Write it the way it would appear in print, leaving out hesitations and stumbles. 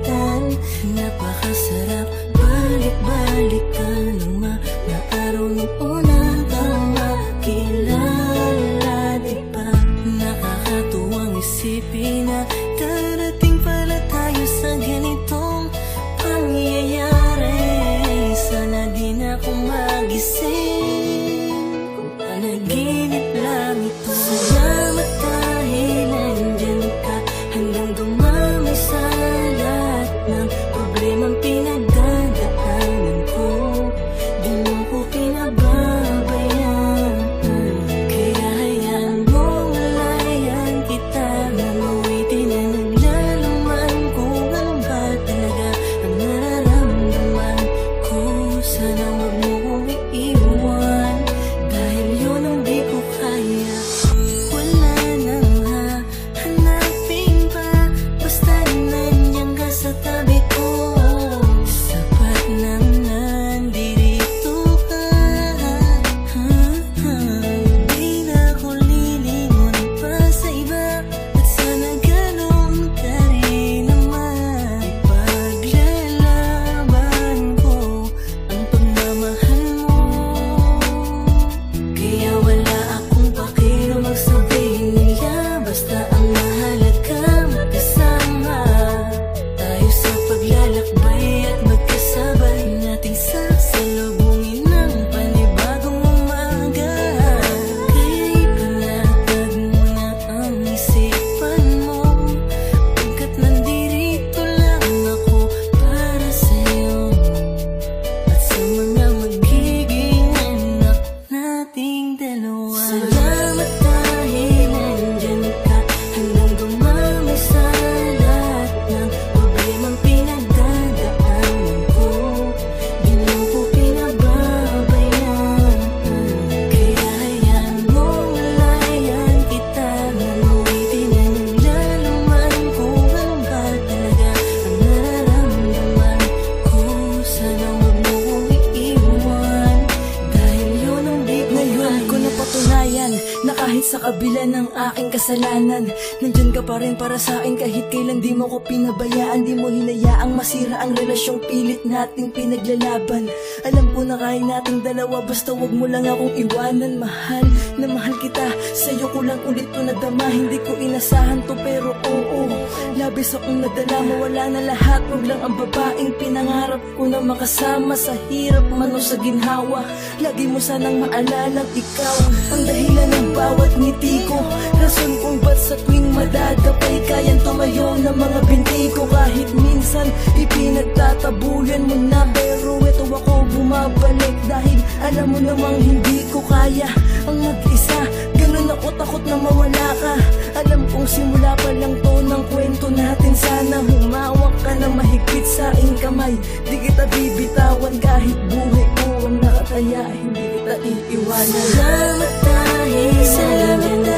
ingatan. Napakasarap balik-balikan ng mga araw nung una kang makilala, diba? Nakakatuwang isipin na darating pala tayo sa ganitong pangyayari. Sana di na ako magising kung panaginip lang ito. Salamat dahil nandyan ka hanggang dumami sa lahat ng problemang pinagdadaanan ko. Di mo ko pinababayaan, kaya hayaan mo malayan kita. Namuwitin na naglalaman kung ano ba talaga ang nararamdaman ko. Sana wag mo kong iiwan dahil yun ang di ko kaya. Wala nang hahanapin pa, basta nandiyan ka sa tabi ko. Sapat nang nandito ka. Di na ako lilingon pa sa iba, at sana ganun ka rin naman. Ipaglalaban ko ang pagmamahal mo, kaya wala akong pakiro magsabihin nila. Basta ang mahalaga magkasama tayo sa paglalakbay at magkasabay nating sasalubungin ng panibagong umaga. Kaya ipanatag mo na ang isipan mo, pagkat nandirito lang ako para sa'yo at sa mga magiging anak nating dalawa. Salamat dahil nandyan ka hanggang dumami sa lahat ng problemang pinagdadaanan ko. Di mo ko pinababayaan, kaya hayaan mo malayan kita. Namuwitin na naglalaman kung ano ba talaga ang nararamdaman ko. Sana wag mo kong iiwan dahil yun ang di ko Ngayon ko kaya. napatunayan na kahit sa kabila ng aking kasalanan, nandyan ka pa rin para sa akin. Kahit kailan di mo ko pinabayaan, di mo hinayaang masira ang relasyong pilit nating pinaglalaban. Alam ko na kaya nating dalawa, basta wag mo lang akong iwanan. Mahal na mahal kita, sa'yo ko lang ulit ko nadama. Hindi ko inasahan to pero oo, labis akong nadala. Mawala na lahat, wag lang ang babaeng pinangarap ko na makasama sa hirap man o sa ginhawa. Lagi mo sanang maalalang ikaw ang dahilan ng bawat ngiti ko, rason kung ba't sa tuwing madadapay kayang tumayo ng mga binti ko. Kahit minsan ipinagtatabuyan mo na, pero ito ako bumabalik dahil alam mo namang hindi ko kaya ang mag-isa. Ganun ako takot na mawala ka. Alam kong simula pa lang to ng kwento natin. Sana humawak ka na mahigpit sa aking kamay. Di kita bibitawan kahit buhay ko ang nakataya. Hindi kita iiwanan. Salamat dahil nandyan ka